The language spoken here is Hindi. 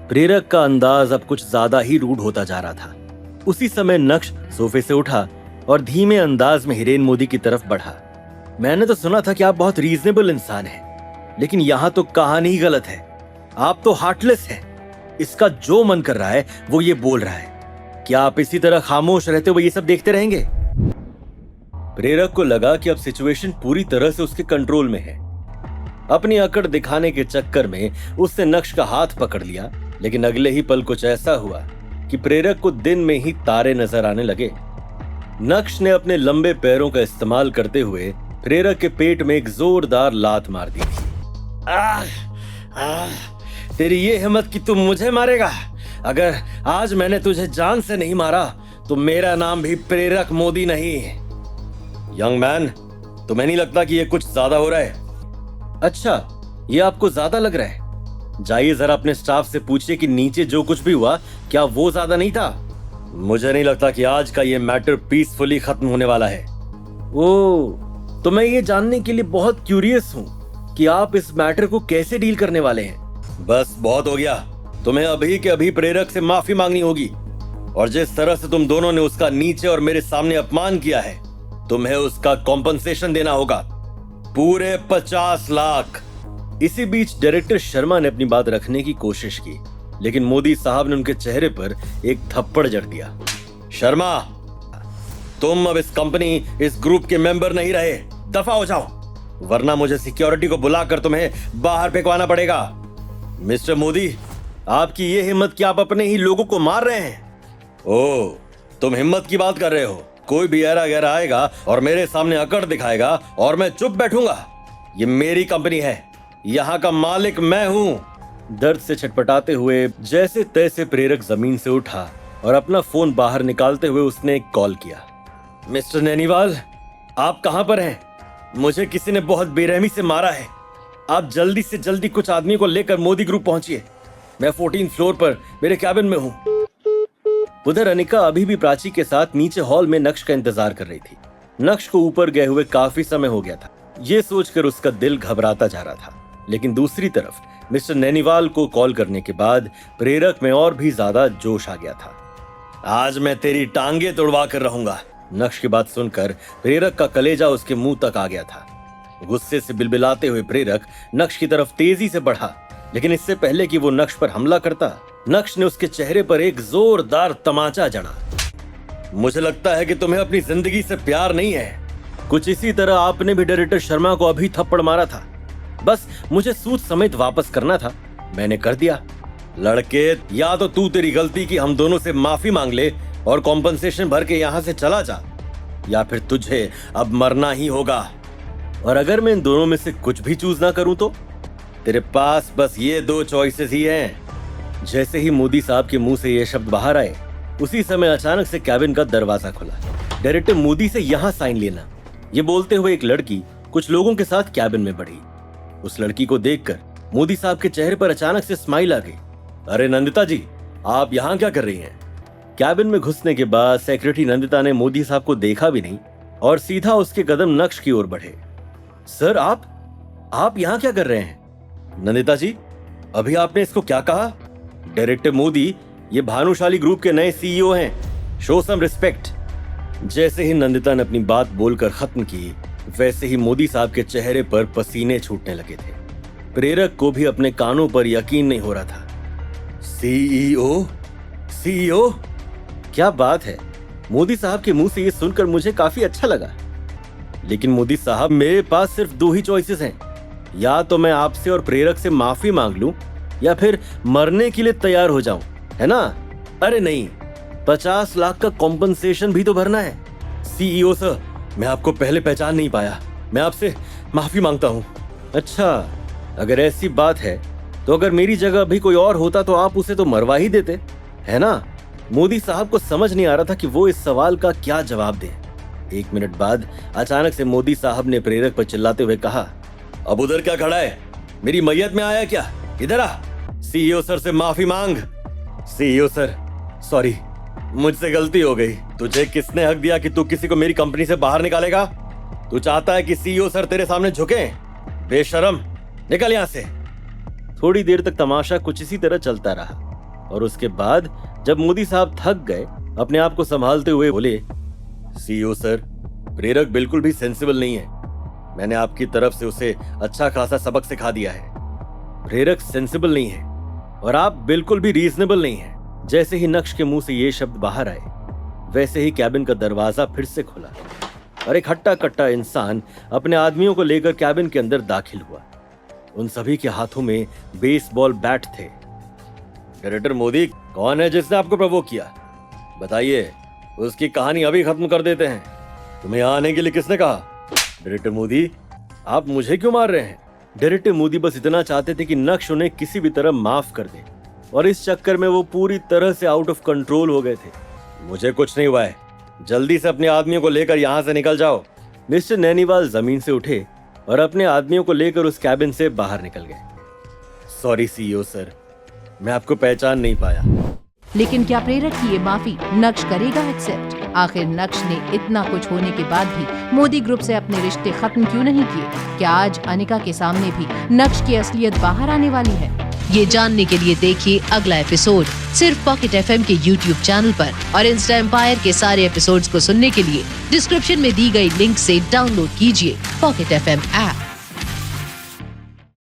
प्रेरक का अंदाज अब कुछ ज्यादा ही रूड होता जा रहा था। उसी समय नक्श सोफे से उठा और धीमे अंदाज में हिरेन मोदी की तरफ बढ़ा। मैंने तो सुना था कि आप बहुत रीजनेबल इंसान हैं, लेकिन यहाँ तो कहानी ही गलत है। आप तो हार्टलेस हैं। इसका जो मन कर रहा है वो ये बोल रहा है। क्या आप इसी तरह खामोश रहते हुए ये सब देखते रहेंगे? प्रेरक को लगा कि अब सिचुएशन पूरी तरह से उसके कंट्रोल में है। अपनी अकड़ दिखाने के चक्कर में उसने नक्श का हाथ पकड़ लिया, लेकिन अगले ही पल कुछ ऐसा हुआ कि प्रेरक को दिन में ही तारे नजर आने लगे। नक्श ने अपने लंबे पैरों का इस्तेमाल करते हुए प्रेरक के पेट में एक जोरदार लात मार दी थी। तेरी ये हिम्मत कि तुम मुझे मारेगा? अगर आज मैंने तुझे जान से नहीं मारा तो मेरा नाम भी प्रेरक मोदी नहीं। यंग मैन, तुम्हें नहीं लगता कि ये कुछ ज्यादा हो रहा है? अच्छा, ये आपको ज्यादा लग रहा है? जाइए जरा अपने स्टाफ से पूछिए कि नीचे जो कुछ भी हुआ क्या वो ज्यादा नहीं था? मुझे नहीं लगता कि आज का ये मैटर पीसफुली खत्म होने वाला है। ओह, तो मैं ये जानने के लिए बहुत क्यूरियस हूँ कि आप इस मैटर को कैसे डील करने वाले हैं। बस बहुत हो गया। तुम्हें अभी के अभी प्रेरक से माफी मांगनी होगी, और जिस तरह से तुम दोनों ने उसका नीचे और मेरे सामने अपमान किया है, तुम्हें उसका कॉम्पनसेशन देना होगा, पूरे 50 लाख। इसी बीच डायरेक्टर शर्मा ने अपनी बात रखने की कोशिश की, लेकिन मोदी साहब ने उनके चेहरे पर एक थप्पड़ जड़ दिया। शर्मा, तुम अब इस कंपनी, इस ग्रुप के मेंबर नहीं रहे। दफा हो जाओ, वरना मुझे सिक्योरिटी को बुलाकर तुम्हें बाहर फेंकवाना पड़ेगा। मिस्टर मोदी, आपकी ये हिम्मत कि आप अपने ही लोगों को मार रहे हैं? ओह, तुम हिम्मत की बात कर रहे हो? कोई भी ऐरा गैरा आएगा और मेरे सामने अकड़ दिखाएगा और मैं चुप बैठूंगा? ये मेरी कंपनी है, यहाँ का मालिक मैं हूँ। दर्द से छटपटाते हुए जैसे तैसे प्रेरक जमीन से उठा और अपना फोन बाहर निकालते हुए उसने एक कॉल किया। मिस्टर नैनीवाल, आप कहाँ पर हैं? मुझे किसी ने बहुत बेरहमी से मारा है। आप जल्दी से जल्दी कुछ आदमी को लेकर मोदी ग्रुप पहुंचिए। मैं 14 फ्लोर पर मेरे कैबिन में हूँ। उधर अनिका अभी भी प्राची के साथ नीचे हॉल में नक्श का इंतजार कर रही थी। नक्श को ऊपर गए हुए काफी समय हो गया था। ये सोचकर उसका दिल घबराता जा रहा था, लेकिन दूसरी तरफ मिस्टर नैनीवाल को कॉल करने के बाद प्रेरक में और भी ज्यादा जोश आ गया था। आज मैं तेरी टांगे तोड़वा कर रहूंगा। नक्श की बात सुनकर प्रेरक का कलेजा उसके मुंह तक आ गया था। गुस्से से बिलबिलाते हुए प्रेरक नक्श की तरफ तेजी से बढ़ा, लेकिन इससे पहले कि वो नक्श पर हमला करता, नक्श ने उसके चेहरे पर एक जोरदार तमाचा जड़ा। मुझे लगता है कि तुम्हें अपनी जिंदगी से प्यार नहीं है। कुछ इसी तरह आपने भी डायरेक्टर शर्मा को अभी थप्पड़ मारा था। बस मुझे सूद समेत वापस करना था, मैंने कर दिया। लड़के, या तो तू तेरी गलती की हम दोनों से माफी मांग ले और कॉम्पनसेशन भर के यहाँ से चला जा, या फिर तुझे अब मरना ही होगा। और अगर मैं इन दोनों में से कुछ भी चूज ना करूं तो तेरे पास बस ये 2 चॉइसेस ही हैं। जैसे ही मोदी साहब के मुंह से ये शब्द बाहर आए, उसी समय अचानक से कैबिन का दरवाजा खुला। डायरेक्टर मोदी से यहाँ साइन लेना, ये बोलते हुए एक लड़की कुछ लोगों के साथ कैबिन में बढ़ी। उस लड़की को देखकर मोदी साहब के चेहरे पर अचानक से स्माइल आ गई। अरे नंदिता जी, आप यहाँ क्या कर रही हैं? कैबिन में घुसने के बाद सेक्रेटरी नंदिता ने मोदी साहब को देखा भी नहीं और सीधा उसके कदम नक्श की ओर बढ़े। सर, आप यहाँ क्या कर रहे हैं? नंदिता जी, अभी आपने इसको क्या कहा? डायरेक्टर मोदी ये भानुशाली ग्रुप के नए सीईओ हैं, शो सम रिस्पेक्ट। जैसे ही नंदिता ने अपनी बात बोलकर खत्म की, वैसे ही मोदी साहब के चेहरे पर पसीने छूटने लगे थे। प्रेरक को भी अपने कानों पर यकीन नहीं हो रहा था। सीईओ? सीईओ? क्या बात है! मोदी साहब के मुंह से ये सुनकर मुझे काफी अच्छा लगा। लेकिन मोदी साहब, मेरे पास सिर्फ 2 ही चॉइसेस हैं, या तो मैं आपसे और प्रेरक से माफी मांग लूं या फिर मरने के लिए तैयार हो जाऊं, है ना? अरे नहीं, 50 लाख का कॉम्पनसेशन भी तो भरना है। सीईओ सर, मैं आपको पहले पहचान नहीं पाया, मैं आपसे माफी मांगता हूं। अच्छा, अगर ऐसी बात है तो अगर मेरी जगह भी कोई और होता तो आप उसे तो मरवा ही देते, है ना? मोदी साहब को समझ नहीं आ रहा था कि वो इस सवाल का क्या जवाब दें। 1 मिनट बाद अचानक से मोदी साहब ने प्रेरक पर चिल्लाते हुए कहा, अब उधर क्या खड़ा है? मेरी मैयत में आया क्या? इधर आ, सीईओ सर से माफी मांग। सीईओ सर, सॉरी, मुझसे गलती हो गई। तुझे किसने हक दिया कि तू किसी को मेरी कंपनी से बाहर निकालेगा? तू चाहता है कि सीईओ सर तेरे सामने झुके? बेशरम, निकल यहां से। थोड़ी देर तक तमाशा कुछ इसी तरह चलता रहा। और उसके बाद जब मोदी साहब थक गए, अपने आप को संभालते हुए बोले, सीईओ सर, प्रेरक बिल्कुल भी सेंसिबल नहीं है। मैंने आपकी तरफ से उसे अच्छा खासा सबक सिखा दिया है। प्रेरक सेंसिबल नहीं है और आप बिल्कुल भी रीजनेबल नहीं है। जैसे ही नक्श के मुंह से ये शब्द बाहर आए, वैसे ही कैबिन का दरवाजा फिर से खुला और एक हट्टा कट्टा इंसान अपने आदमियों को लेकर कैबिन के अंदर दाखिल हुआ। उन सभी के हाथों में बेसबॉल बैट थे। डायरेक्टर मोदी, कौन है जिसने आपको प्रवोक किया? बताइए, उसकी कहानी अभी खत्म कर देते हैं। तुम्हें यहाँ आने के लिए किसने कहा? डायरेक्टर मोदी, आप मुझे क्यों मार रहे हैं? डायरेक्टर मोदी बस इतना चाहते थे कि नक्श उन्हें किसी भी तरह माफ कर दे, और इस चक्कर में वो पूरी तरह से आउट ऑफ कंट्रोल हो गए थे। मुझे कुछ नहीं हुआ है, जल्दी से अपने आदमियों को लेकर यहाँ से निकल जाओ। मिस्टर नैनीवाल जमीन से उठे और अपने आदमियों को लेकर उस कैबिन से बाहर निकल गए। सॉरी सीईओ सर, मैं आपको पहचान नहीं पाया। लेकिन क्या प्रेरक की ये माफी नक्श करेगा एक्सेप्ट? आखिर नक्श ने इतना कुछ होने के बाद भी मोदी ग्रुप से अपने रिश्ते खत्म क्यों नहीं किए? क्या आज अनिका के सामने भी नक्श की असलियत बाहर आने वाली है? ये जानने के लिए देखिए अगला एपिसोड सिर्फ पॉकेट एफएम के यूट्यूब चैनल पर, और इंस्टा एम्पायर के सारे एपिसोड्स को सुनने के लिए डिस्क्रिप्शन में दी गई लिंक से डाउनलोड कीजिए पॉकेट एफएम ऐप।